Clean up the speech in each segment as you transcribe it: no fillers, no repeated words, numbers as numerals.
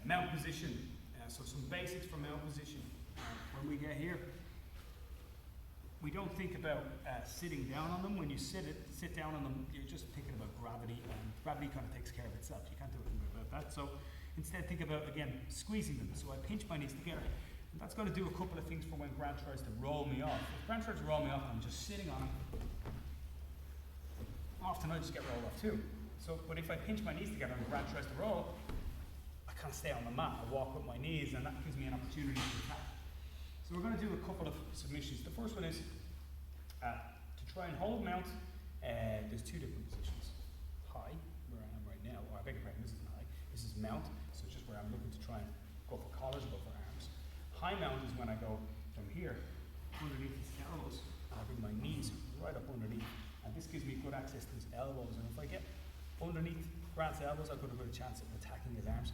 Mount position. So some basics for mount position. When we get here, we don't think about sitting down on them. When you sit down on them, you're just thinking about gravity, and gravity kind of takes care of itself. You can't do anything about that. So instead, think about, again, squeezing them. So I pinch my knees together. And that's going to do a couple of things for when Grant tries to roll me off. If Grant tries to roll me off and I'm just sitting on him, often I just get rolled off too. So, but if I pinch my knees together and Grant tries to roll, I can't stay on the mat. I walk with my knees, and that gives me an opportunity to attack. So we're going to do a couple of submissions. The first one is to try and hold mount. There's two different positions. High, where I am right now, or I beg your pardon, this isn't high. This is mount, so it's just where I'm looking to try and go for collars, go for arms. High mount is when I go from here, underneath his elbows, and I bring my knees right up underneath. And this gives me good access to his elbows, and if I get underneath Grant's elbows, I've got a good chance of attacking his arms.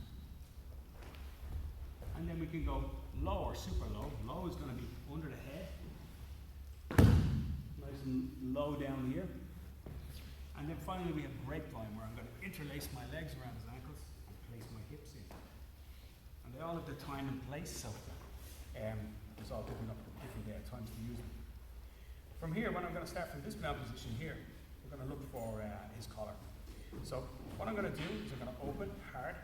And then we can go low or super low. Low is going to be under the head. Nice and low down here. And then finally we have grapevine, where I'm going to interlace my legs around his ankles and place my hips in. And they all have their time and place, so there's all different times to use them. From here, when I'm going to start from this mount position here, we're going to look for his collar. So what I'm going to do is I'm going to open hard,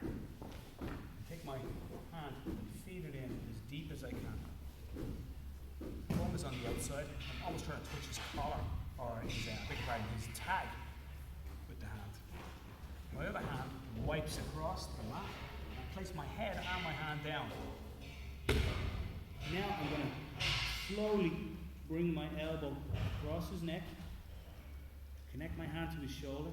take my hand and feed it in as deep as I can. Thumb is on the outside. I'm always trying to touch his collar or his tag with the hand. My other hand wipes across the mat. I place my head and my hand down. Now I'm going to slowly bring my elbow across his neck, connect my hand to his shoulder,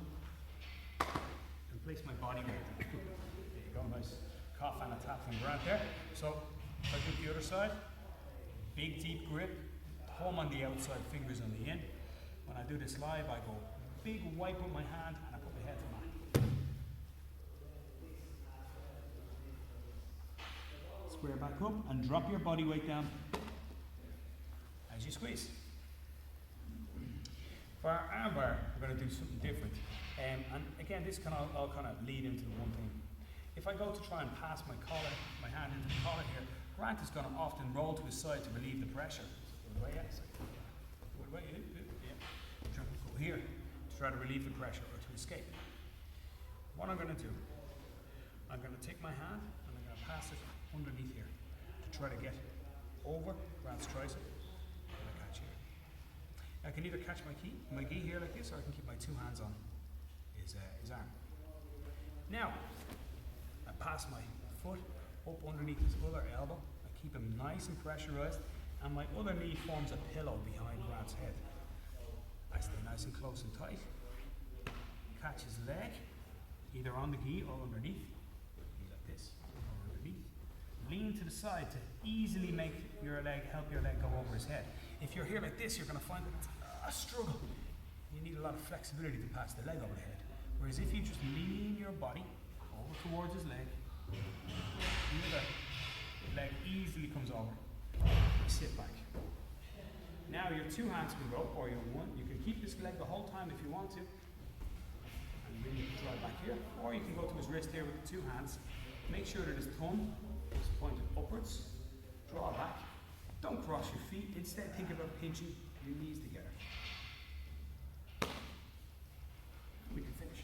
and place my body weight down. There you go, nice cough and a tap from Grant there. So if I do the other side, big deep grip, thumb on the outside, fingers on the in. When I do this live, I go big wipe with my hand and I put my head to mat. Square back up and drop your body weight down as you squeeze. For our arm bar, we're going to do something different. And again, this can all kind of lead into one thing. If I go to try and pass my hand into the collar here, Grant is going to often roll to his side to relieve the pressure. Go away, yeah. Go here to try to relieve the pressure or to escape. What I'm going to do, I'm going to take my hand and I'm going to pass it underneath here to try to get over Grant's tricep and I catch here. I can either catch my gi here like this, or I can keep my two hands on his arm. Now, I pass my foot up underneath his other elbow. I keep him nice and pressurized, and my other knee forms a pillow behind Grant's head. I stay nice and close and tight. Catch his leg, either on the gi or underneath. Like this, or underneath. Lean to the side to easily make help your leg go over his head. If you're here like this, you're going to find that it's a struggle. You need a lot of flexibility to pass the leg over the head. Whereas if you just lean your body over towards his leg, the other leg easily comes over. You sit back. Now your two hands can go, or your one. You can keep this leg the whole time if you want to. And then you can draw back here. Or you can go to his wrist here with the two hands. Make sure that his thumb is pointed upwards. Draw back. Don't cross your feet. Instead, think about pinching your knees together. We can finish.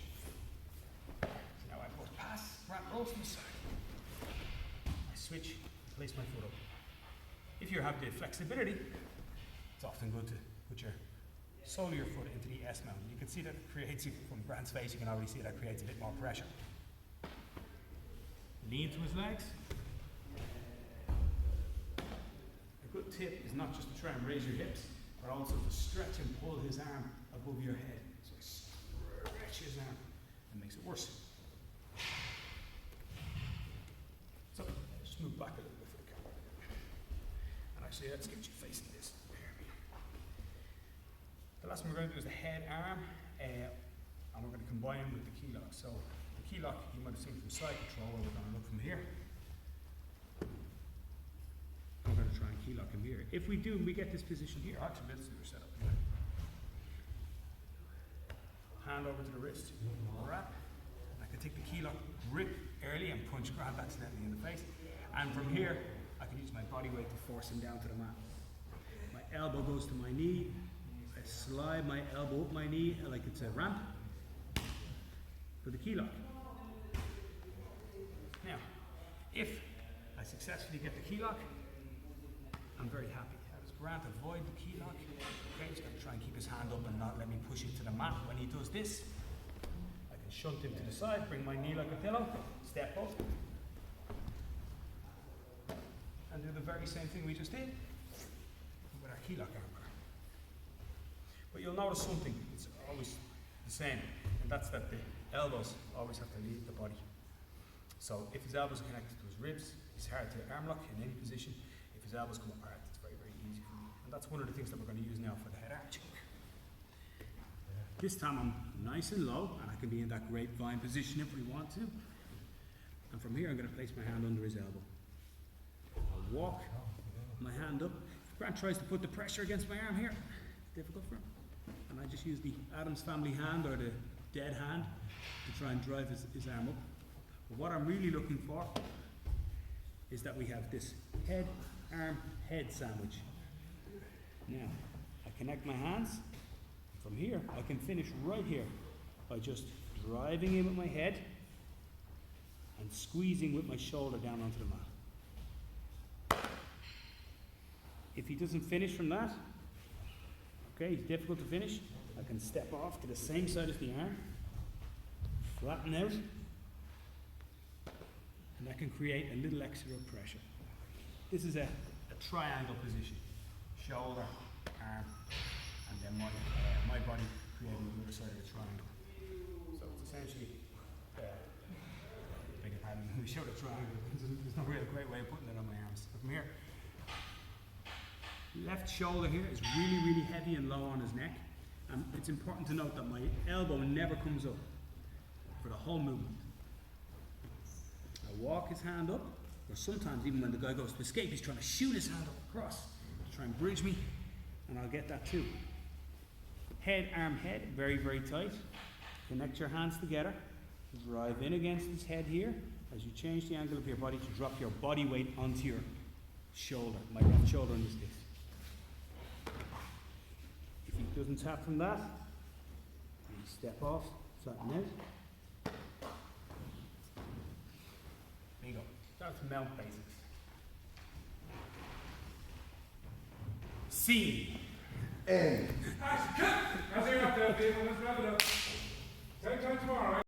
So now I go to pass. Grant rolls to the side. I switch, place my foot up. If you have the flexibility, it's often good to put your sole of your foot into the S mount. You can see that creates, from Grant's face, you can already see that creates a bit more pressure. Lean to his legs. A good tip is not just to try and raise your hips, but also to stretch and pull his arm above your head. So stretch his arm and makes it worse. So just move back a little bit for the camera. And actually, let's get you facing this. The last one we're going to do is the head arm, and we're going to combine it with the key lock. So the key lock you might have seen from side control, where we're going to look from here. We're going to try and key lock him here. If we do, we get this position here. Actually, let's do our setup here. Hand over to the wrist, wrap. I can take the key lock, grip early and punch Grant accidentally in the face. And from here, I can use my body weight to force him down to the mat. My elbow goes to my knee. I slide my elbow up my knee like it's a ramp for the key lock. Now, if I successfully get the key lock, I'm very happy. How does Grant avoid the key lock? Okay, he's going to try and keep his hand up and not let me push it to the mat. When he does this, I can shunt him to the side, bring my knee like a pillow, step up, and do the very same thing we just did with our key lock armbar. But you'll notice something, it's always the same, and that's that the elbows always have to leave the body. So if his elbows are connected to his ribs, it's hard to arm lock in any position. If his elbows come apart, it's very, very easy for me. And that's one of the things that we're going to use now for the head arch. This time I'm nice and low, and I can be in that grapevine position if we want to. And from here I'm going to place my hand under his elbow. I'll walk my hand up. If Grant tries to put the pressure against my arm here, it's difficult for him. And I just use the Addams Family hand or the dead hand to try and drive his arm up. But what I'm really looking for is that we have this head, arm, head sandwich. Now, I connect my hands. From here, I can finish right here by just driving in with my head and squeezing with my shoulder down onto the mat. If he doesn't finish from that, okay, it's difficult to finish, I can step off to the same side as the arm, flatten out, and that can create a little extra pressure. This is a triangle position. Shoulder, arm, and then my body creating the other side of the triangle. So it's essentially, beg your pardon, we showed a triangle. There's no real great way of putting it on my arms. So from here, left shoulder here is really, really heavy and low on his neck. And it's important to note that my elbow never comes up for the whole movement. I walk his hand up, or sometimes even when the guy goes to escape, he's trying to shoot his hand up across to try and bridge me, and I'll get that too. Head, arm, head, very, very tight. Connect your hands together. Drive in against his head here as you change the angle of your body to drop your body weight onto your shoulder, my left shoulder in this case. If he doesn't tap from that, you step off, flatten out. There you go. That's mount basics. C. N. Nice. Cut! That's it up there, people. Let's wrap it up. Same time tomorrow, right?